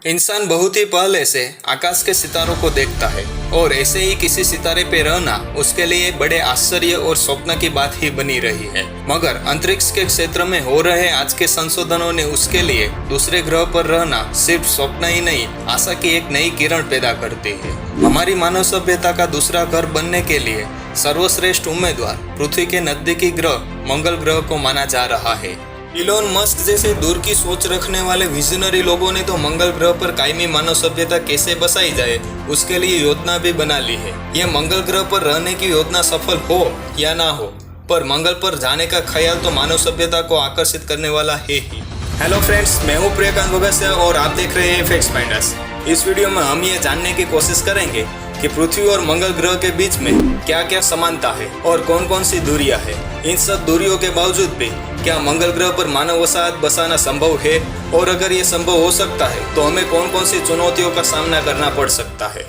इंसान बहुत ही पहले से आकाश के सितारों को देखता है और ऐसे ही किसी सितारे पे रहना उसके लिए बड़े आश्चर्य और स्वप्न की बात ही बनी रही है। मगर अंतरिक्ष के क्षेत्र में हो रहे आज के संशोधनों ने उसके लिए दूसरे ग्रह पर रहना सिर्फ स्वप्न ही नहीं, आशा की एक नई किरण पैदा करती है। हमारी मानव सभ्यता का दूसरा घर बनने के लिए सर्वश्रेष्ठ उम्मीदवार पृथ्वी के नजदीकी ग्रह मंगल ग्रह को माना जा रहा है। इलोन मस्क जैसे दूर की सोच रखने वाले विजनरी लोगों ने तो मंगल ग्रह पर कायमी मानव सभ्यता कैसे बसाई जाए उसके लिए योजना भी बना ली है। यह मंगल ग्रह पर रहने की योजना सफल हो या ना हो, पर मंगल पर जाने का ख्याल तो मानव सभ्यता को आकर्षित करने वाला है ही। हेलो फ्रेंड्स, मैं हूँ प्रियकांत भगत और आप देख रहे हैं फैक्ट्स फाइंडर्स। इस वीडियो में हम ये जानने की कोशिश करेंगे कि पृथ्वी और मंगल ग्रह के बीच में क्या क्या समानता है और कौन कौन सी दूरियां है। इन सब दूरियों के बावजूद भी क्या मंगल ग्रह पर मानव वसाहत बसाना संभव है, और अगर ये संभव हो सकता है तो हमें कौन कौन सी चुनौतियों का सामना करना पड़ सकता है।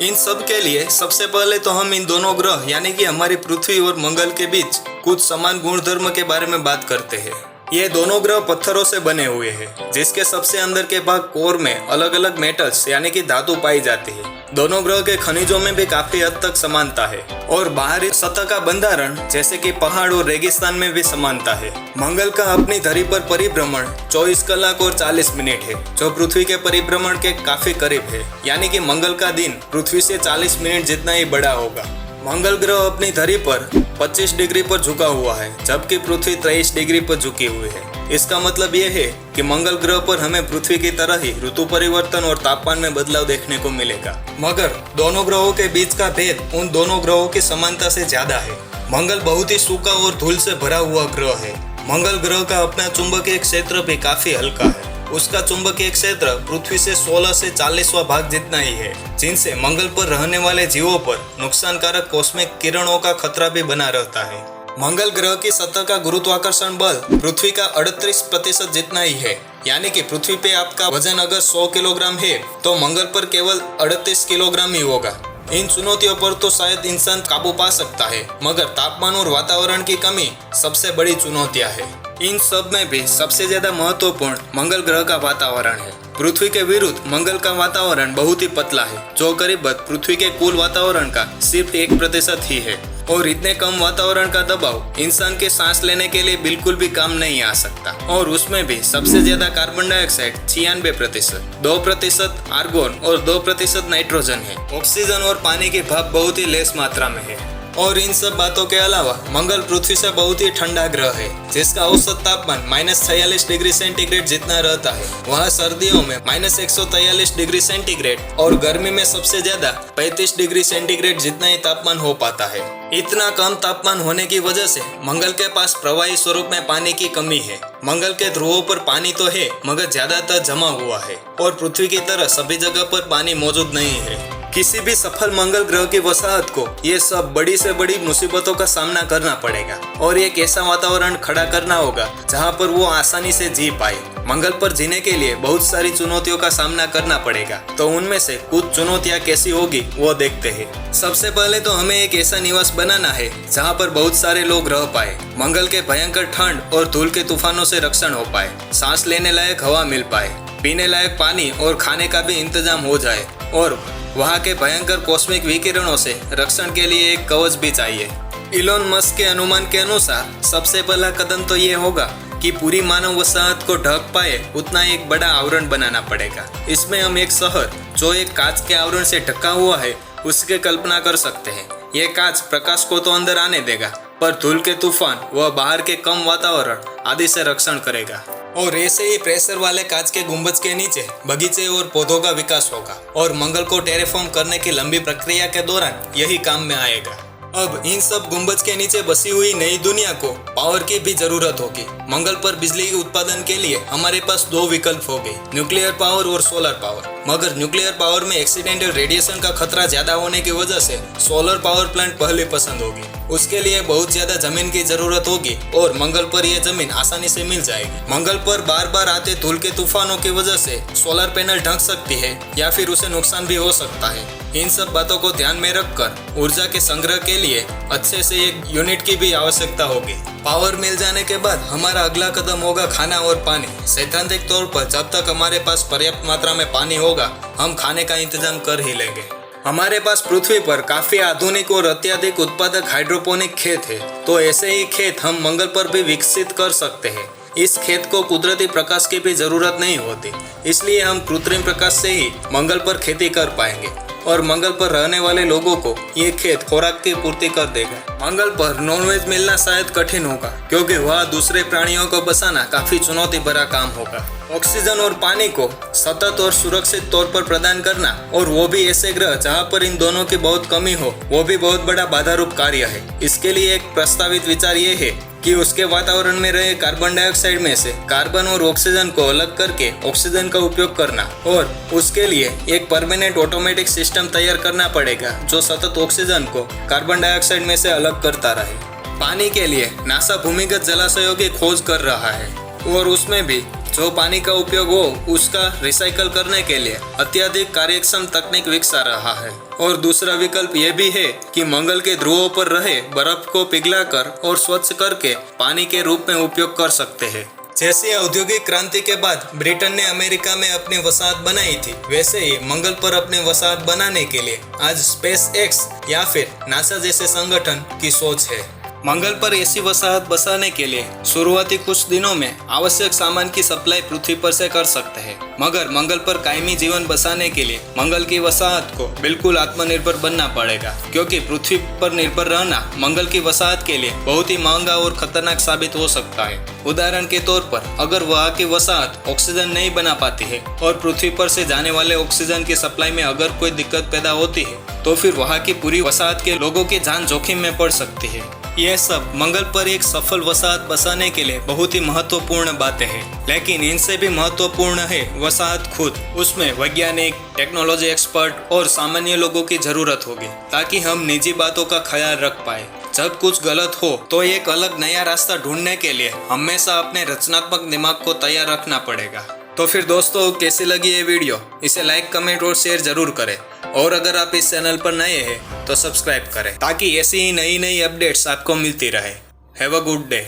इन सब के लिए सबसे पहले तो हम इन दोनों ग्रह यानी कि हमारी पृथ्वी और मंगल के बीच कुछ समान गुणधर्म के बारे में बात करते हैं। ये दोनों ग्रह पत्थरों से बने हुए हैं, जिसके सबसे अंदर के भाग कोर में अलग अलग मेटल्स यानी कि धातु पाई जाती है। दोनों ग्रह के खनिजों में भी काफी हद तक समानता है और बाहरी सतह का बंधारण जैसे कि पहाड़ और रेगिस्तान में भी समानता है। मंगल का अपनी धरी पर परिभ्रमण 24 कलाक और 40 मिनट है, जो पृथ्वी के परिभ्रमण के काफी करीब है, यानी कि मंगल का दिन पृथ्वी से 40 मिनट जितना ही बड़ा होगा। मंगल ग्रह अपनी धरी पर 25 डिग्री पर झुका हुआ है, जबकि पृथ्वी 23 डिग्री पर झुकी हुई है। इसका मतलब यह है कि मंगल ग्रह पर हमें पृथ्वी की तरह ही ऋतु परिवर्तन और तापमान में बदलाव देखने को मिलेगा। मगर दोनों ग्रहों के बीच का भेद उन दोनों ग्रहों की समानता से ज्यादा है। मंगल बहुत ही सूखा और धूल से भरा हुआ ग्रह है। मंगल ग्रह का अपना चुंबकीय क्षेत्र भी काफी हल्का है। उसका चुंबकीय क्षेत्र पृथ्वी से 16 से 40वां भाग जितना ही है, जिनसे मंगल पर रहने वाले जीवों पर नुकसानकारक कॉस्मिक किरणों का खतरा भी बना रहता है। मंगल ग्रह की सतह का गुरुत्वाकर्षण बल पृथ्वी का 38% जितना ही है, यानी कि पृथ्वी पे आपका वजन अगर 100 किलोग्राम है तो मंगल पर केवल 38 किलोग्राम ही होगा। इन चुनौतियों पर तो शायद इंसान काबू पा सकता है, मगर तापमान और वातावरण की कमी सबसे बड़ी चुनौतियां है। इन सब में भी सबसे ज्यादा महत्वपूर्ण मंगल ग्रह का वातावरण है। पृथ्वी के विरुद्ध मंगल का वातावरण बहुत ही पतला है, जो करीब पृथ्वी के कुल वातावरण का सिर्फ 1% ही है, और इतने कम वातावरण का दबाव इंसान के सांस लेने के लिए बिल्कुल भी काम नहीं आ सकता। और उसमें भी सबसे ज्यादा कार्बन डाइऑक्साइड 96%, 2% आर्गोन और 2% नाइट्रोजन है। ऑक्सीजन और पानी की भाप बहुत ही लेस मात्रा में है। और इन सब बातों के अलावा मंगल पृथ्वी से बहुत ही ठंडा ग्रह है, जिसका औसत तापमान -46 डिग्री सेंटीग्रेड जितना रहता है। वहाँ सर्दियों में -143 डिग्री सेंटीग्रेड और गर्मी में सबसे ज्यादा 35 डिग्री सेंटीग्रेड जितना ही तापमान हो पाता है। इतना कम तापमान होने की वजह से मंगल के पास प्रवाही स्वरूप में पानी की कमी है। मंगल के ध्रुवों पर पानी तो है, मगर ज्यादातर जमा हुआ है, और पृथ्वी की तरह सभी जगह पर पानी मौजूद नहीं है। किसी भी सफल मंगल ग्रह की वसाहत को ये सब बड़ी से बड़ी मुसीबतों का सामना करना पड़ेगा, और एक ऐसा वातावरण खड़ा करना होगा जहां पर वो आसानी से जी पाए। मंगल पर जीने के लिए बहुत सारी चुनौतियों का सामना करना पड़ेगा, तो उनमें से कुछ चुनौतियां कैसी होगी वो देखते हैं। सबसे पहले तो हमें एक ऐसा निवास बनाना है जहाँ पर बहुत सारे लोग रह पाए, मंगल के भयंकर ठंड और धूल के तूफानों से रक्षण हो पाए, सांस लेने लायक हवा मिल पाए, पीने लायक पानी और खाने का भी इंतजाम हो जाए, और वहाँ के भयंकर कॉस्मिक विकिरणों से रक्षण के लिए एक कवच भी चाहिए। इलोन मस्क के अनुमान के अनुसार सबसे पहला कदम तो ये होगा कि पूरी मानव वसाहत को ढक पाए उतना एक बड़ा आवरण बनाना पड़ेगा। इसमें हम एक शहर जो एक कांच के आवरण से ढका हुआ है उसकी कल्पना कर सकते हैं। ये कांच प्रकाश को तो अंदर आने देगा, पर धूल के तूफान व बाहर के कम वातावरण आदि से रक्षण करेगा। और ऐसे ही प्रेशर वाले कांच के गुंबज के नीचे बगीचे और पौधों का विकास होगा, और मंगल को टेरेफॉर्म करने की लंबी प्रक्रिया के दौरान यही काम में आएगा। अब इन सब गुंबज के नीचे बसी हुई नई दुनिया को पावर की भी जरूरत होगी। मंगल पर बिजली के उत्पादन के लिए हमारे पास 2 विकल्प हो गए, न्यूक्लियर पावर और सोलर पावर। मगर न्यूक्लियर पावर में एक्सीडेंटल रेडिएशन का खतरा ज्यादा होने की वजह से सोलर पावर प्लांट पहले पसंद होगी। उसके लिए बहुत ज्यादा जमीन की जरूरत होगी और मंगल पर यह जमीन आसानी से मिल जाएगी। मंगल पर बार बार आते धूल के तूफानों की वजह से सोलर पैनल ढक सकती है या फिर उसे नुकसान भी हो सकता है। इन सब बातों को ध्यान में रखकर ऊर्जा के संग्रह के लिए अच्छे से एक यूनिट की भी आवश्यकता होगी। पावर मिल जाने के बाद हमारा अगला कदम होगा खाना और पानी। सैद्धांतिक तौर पर जब तक हमारे पास पर्याप्त मात्रा में पानी होगा हम खाने का इंतजाम कर ही लेंगे। हमारे पास पृथ्वी पर काफी आधुनिक और अत्यधिक उत्पादक हाइड्रोपोनिक खेत है, तो ऐसे ही खेत हम मंगल पर भी विकसित कर सकते हैं। इस खेत को कुदरती प्रकाश की भी जरूरत नहीं होती, इसलिए हम कृत्रिम प्रकाश से ही मंगल पर खेती कर पाएंगे और मंगल पर रहने वाले लोगों को ये खेत खुराक की पूर्ति कर देगा। मंगल पर नॉनवेज मिलना शायद कठिन होगा क्योंकि वहाँ दूसरे प्राणियों को बसाना काफी चुनौती भरा काम होगा। ऑक्सीजन और पानी को सतत और सुरक्षित तौर पर प्रदान करना, और वो भी ऐसे ग्रह जहाँ पर इन दोनों की बहुत कमी हो, वो भी बहुत बड़ा बाधारूप कार्य है। इसके लिए एक प्रस्तावित विचार ये है कि उसके वातावरण में रहे कार्बन डाइऑक्साइड में से कार्बन और ऑक्सीजन को अलग करके ऑक्सीजन का उपयोग करना, और उसके लिए एक परमानेंट ऑटोमेटिक सिस्टम तैयार करना पड़ेगा जो सतत ऑक्सीजन को कार्बन डाइऑक्साइड में से अलग करता रहे। पानी के लिए नासा भूमिगत जलाशयों की खोज कर रहा है और उसमें भी जो पानी का उपयोग हो उसका रिसाइकल करने के लिए अत्यधिक कार्यक्षम तकनीक विकसा रहा है। और दूसरा विकल्प ये भी है कि मंगल के ध्रुवों पर रहे बर्फ को पिघलाकर और स्वच्छ करके पानी के रूप में उपयोग कर सकते हैं। जैसे औद्योगिक क्रांति के बाद ब्रिटेन ने अमेरिका में अपनी वसाहत बनाई थी, वैसे ही मंगल पर अपनी वसाहत बनाने के लिए आज स्पेस एक्स या फिर नासा जैसे संगठन की सोच है। मंगल पर ऐसी वसाहत बसाने के लिए शुरुआती कुछ दिनों में आवश्यक सामान की सप्लाई पृथ्वी पर से कर सकते हैं, मगर मंगल पर कायमी जीवन बसाने के लिए मंगल की वसाहत को बिल्कुल आत्मनिर्भर बनना पड़ेगा, क्योंकि पृथ्वी पर निर्भर रहना मंगल की वसाहत के लिए बहुत ही महंगा और खतरनाक साबित हो सकता है। उदाहरण के तौर पर अगर वहाँ की वसाहत ऑक्सीजन नहीं बना पाती है और पृथ्वी पर से जाने वाले ऑक्सीजन की सप्लाई में अगर कोई दिक्कत पैदा होती है तो फिर वहाँ की पूरी वसाहत के लोगों की जान जोखिम में पड़ सकती है। यह सब मंगल पर एक सफल वसाहत बसाने के लिए बहुत ही महत्वपूर्ण बातें हैं, लेकिन इनसे भी महत्वपूर्ण है वसाहत खुद। उसमें वैज्ञानिक, टेक्नोलॉजी एक्सपर्ट और सामान्य लोगों की जरूरत होगी ताकि हम निजी बातों का ख्याल रख पाए। जब कुछ गलत हो तो एक अलग नया रास्ता ढूंढने के लिए हमेशा अपने रचनात्मक दिमाग को तैयार रखना पड़ेगा। तो फिर दोस्तों, कैसी लगी ये वीडियो? इसे लाइक, कमेंट और शेयर जरूर करें, और अगर आप इस चैनल पर नए हैं तो सब्सक्राइब करें ताकि ऐसी ही नई अपडेट्स आपको मिलती रहे। Have a good day.